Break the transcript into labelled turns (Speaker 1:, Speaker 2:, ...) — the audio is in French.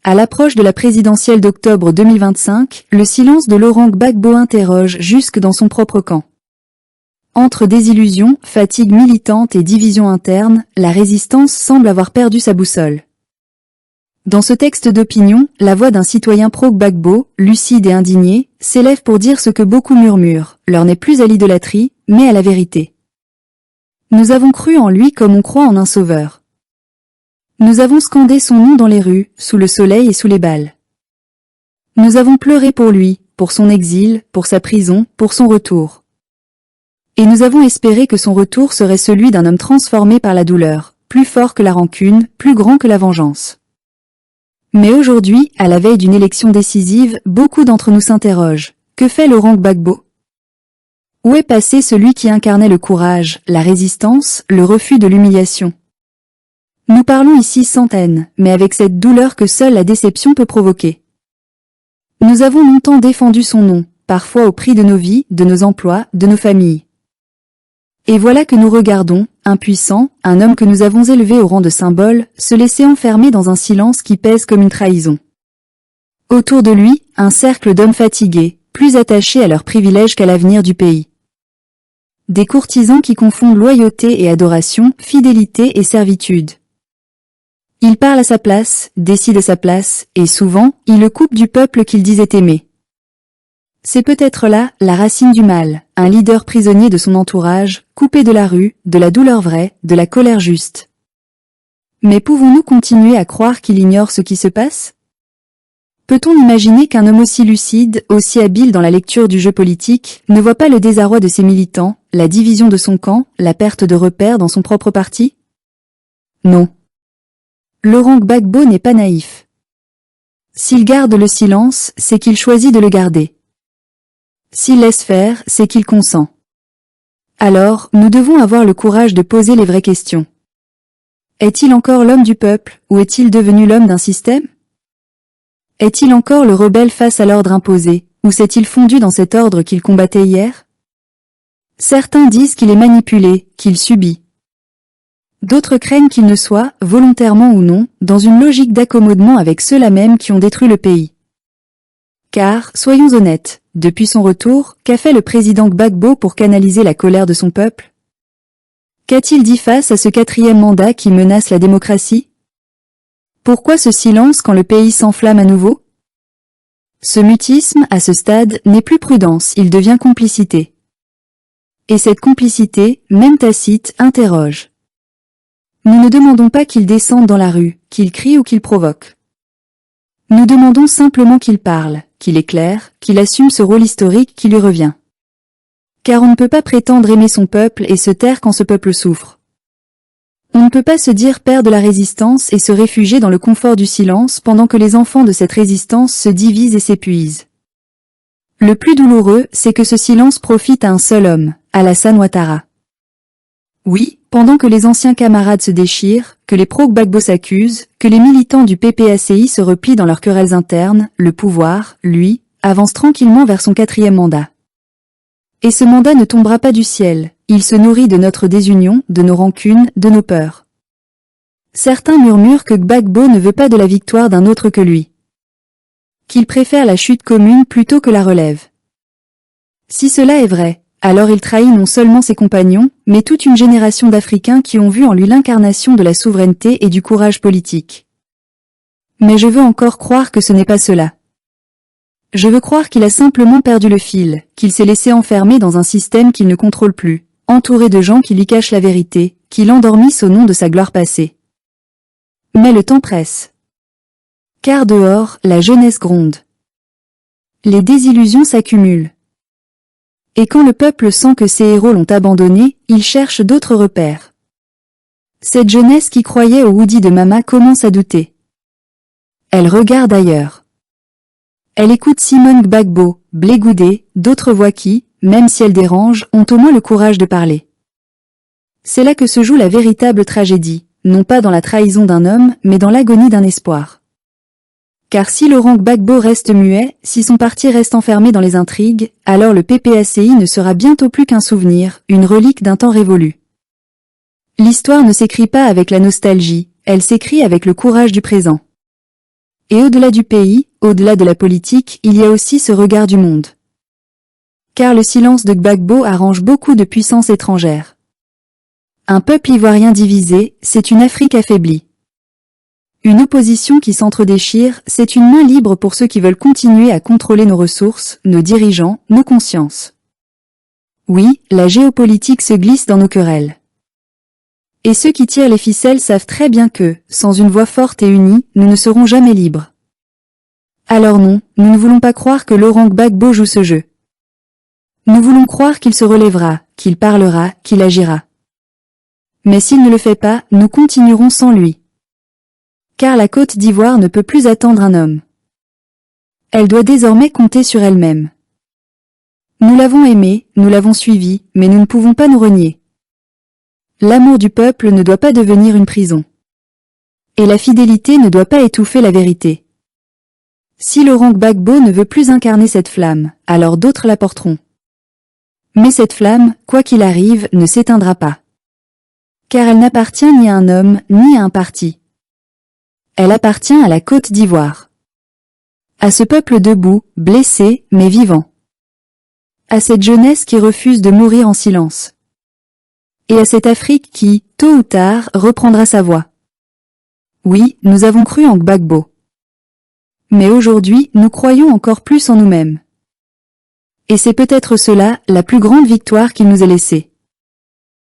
Speaker 1: À l'approche de la présidentielle d'octobre 2025, le silence de Laurent Gbagbo interroge jusque dans son propre camp. Entre désillusion, fatigue militante et division interne, la résistance semble avoir perdu sa boussole. Dans ce texte d'opinion, la voix d'un citoyen pro-Gbagbo, lucide et indigné, s'élève pour dire ce que beaucoup murmurent, l'heure n'est plus à l'idolâtrie, mais à la vérité. Nous avons cru en lui comme on croit en un sauveur. Nous avons scandé son nom dans les rues, sous le soleil et sous les balles. Nous avons pleuré pour lui, pour son exil, pour sa prison, pour son retour. Et nous avons espéré que son retour serait celui d'un homme transformé par la douleur, plus fort que la rancune, plus grand que la vengeance. Mais aujourd'hui, à la veille d'une élection décisive, beaucoup d'entre nous s'interrogent. Que fait Laurent Gbagbo? Où est passé celui qui incarnait le courage, la résistance, le refus de l'humiliation? Nous parlons ici sans haine, mais avec cette douleur que seule la déception peut provoquer. Nous avons longtemps défendu son nom, parfois au prix de nos vies, de nos emplois, de nos familles. Et voilà que nous regardons, impuissants, un homme que nous avons élevé au rang de symbole, se laisser enfermer dans un silence qui pèse comme une trahison. Autour de lui, un cercle d'hommes fatigués, plus attachés à leurs privilèges qu'à l'avenir du pays. Des courtisans qui confondent loyauté et adoration, fidélité et servitude. Il parle à sa place, décide à sa place, et souvent, il le coupe du peuple qu'il disait aimer. C'est peut-être là la racine du mal, un leader prisonnier de son entourage, coupé de la rue, de la douleur vraie, de la colère juste. Mais pouvons-nous continuer à croire qu'il ignore ce qui se passe? Peut-on imaginer qu'un homme aussi lucide, aussi habile dans la lecture du jeu politique, ne voit pas le désarroi de ses militants, la division de son camp, la perte de repères dans son propre parti? Non. Laurent Gbagbo n'est pas naïf. S'il garde le silence, c'est qu'il choisit de le garder. S'il laisse faire, c'est qu'il consent. Alors, nous devons avoir le courage de poser les vraies questions. Est-il encore l'homme du peuple, ou est-il devenu l'homme d'un système? Est-il encore le rebelle face à l'ordre imposé, ou s'est-il fondu dans cet ordre qu'il combattait hier? Certains disent qu'il est manipulé, qu'il subit. D'autres craignent qu'il ne soit, volontairement ou non, dans une logique d'accommodement avec ceux-là même qui ont détruit le pays. Car, soyons honnêtes, depuis son retour, qu'a fait le président Gbagbo pour canaliser la colère de son peuple? Qu'a-t-il dit face à ce 4e mandat qui menace la démocratie? Pourquoi ce silence quand le pays s'enflamme à nouveau? Ce mutisme, à ce stade, n'est plus prudence, il devient complicité. Et cette complicité, même tacite, interroge. Nous ne demandons pas qu'il descende dans la rue, qu'il crie ou qu'il provoque. Nous demandons simplement qu'il parle, qu'il éclaire, qu'il assume ce rôle historique qui lui revient. Car on ne peut pas prétendre aimer son peuple et se taire quand ce peuple souffre. On ne peut pas se dire père de la résistance et se réfugier dans le confort du silence pendant que les enfants de cette résistance se divisent et s'épuisent. Le plus douloureux, c'est que ce silence profite à un seul homme, Alassane Ouattara. Oui, pendant que les anciens camarades se déchirent, que les pro-Gbagbo s'accusent, que les militants du PPACI se replient dans leurs querelles internes, le pouvoir, lui, avance tranquillement vers son 4e mandat. Et ce mandat ne tombera pas du ciel, il se nourrit de notre désunion, de nos rancunes, de nos peurs. Certains murmurent que Gbagbo ne veut pas de la victoire d'un autre que lui. Qu'il préfère la chute commune plutôt que la relève. Si cela est vrai, alors il trahit non seulement ses compagnons, mais toute une génération d'Africains qui ont vu en lui l'incarnation de la souveraineté et du courage politique. Mais je veux encore croire que ce n'est pas cela. Je veux croire qu'il a simplement perdu le fil, qu'il s'est laissé enfermer dans un système qu'il ne contrôle plus, entouré de gens qui lui cachent la vérité, qui l'endormissent au nom de sa gloire passée. Mais le temps presse. Car dehors, la jeunesse gronde. Les désillusions s'accumulent. Et quand le peuple sent que ses héros l'ont abandonné, il cherche d'autres repères. Cette jeunesse qui croyait au Woody de Mama commence à douter. Elle regarde ailleurs. Elle écoute Simone Gbagbo, Blé Goudé, d'autres voix qui, même si elles dérangent, ont au moins le courage de parler. C'est là que se joue la véritable tragédie, non pas dans la trahison d'un homme, mais dans l'agonie d'un espoir. Car si Laurent Gbagbo reste muet, si son parti reste enfermé dans les intrigues, alors le PPACI ne sera bientôt plus qu'un souvenir, une relique d'un temps révolu. L'histoire ne s'écrit pas avec la nostalgie, elle s'écrit avec le courage du présent. Et au-delà du pays, au-delà de la politique, il y a aussi ce regard du monde. Car le silence de Gbagbo arrange beaucoup de puissances étrangères. Un peuple ivoirien divisé, c'est une Afrique affaiblie. Une opposition qui s'entre-déchire, c'est une main libre pour ceux qui veulent continuer à contrôler nos ressources, nos dirigeants, nos consciences. Oui, la géopolitique se glisse dans nos querelles. Et ceux qui tirent les ficelles savent très bien que, sans une voix forte et unie, nous ne serons jamais libres. Alors non, nous ne voulons pas croire que Laurent Gbagbo joue ce jeu. Nous voulons croire qu'il se relèvera, qu'il parlera, qu'il agira. Mais s'il ne le fait pas, nous continuerons sans lui. Car la Côte d'Ivoire ne peut plus attendre un homme. Elle doit désormais compter sur elle-même. Nous l'avons aimé, nous l'avons suivi, mais nous ne pouvons pas nous renier. L'amour du peuple ne doit pas devenir une prison. Et la fidélité ne doit pas étouffer la vérité. Si Laurent Gbagbo ne veut plus incarner cette flamme, alors d'autres la porteront. Mais cette flamme, quoi qu'il arrive, ne s'éteindra pas. Car elle n'appartient ni à un homme, ni à un parti. Elle appartient à la Côte d'Ivoire. À ce peuple debout, blessé, mais vivant. À cette jeunesse qui refuse de mourir en silence. Et à cette Afrique qui, tôt ou tard, reprendra sa voix. Oui, nous avons cru en Gbagbo. Mais aujourd'hui, nous croyons encore plus en nous-mêmes. Et c'est peut-être cela, la plus grande victoire qu'il nous ait laissée.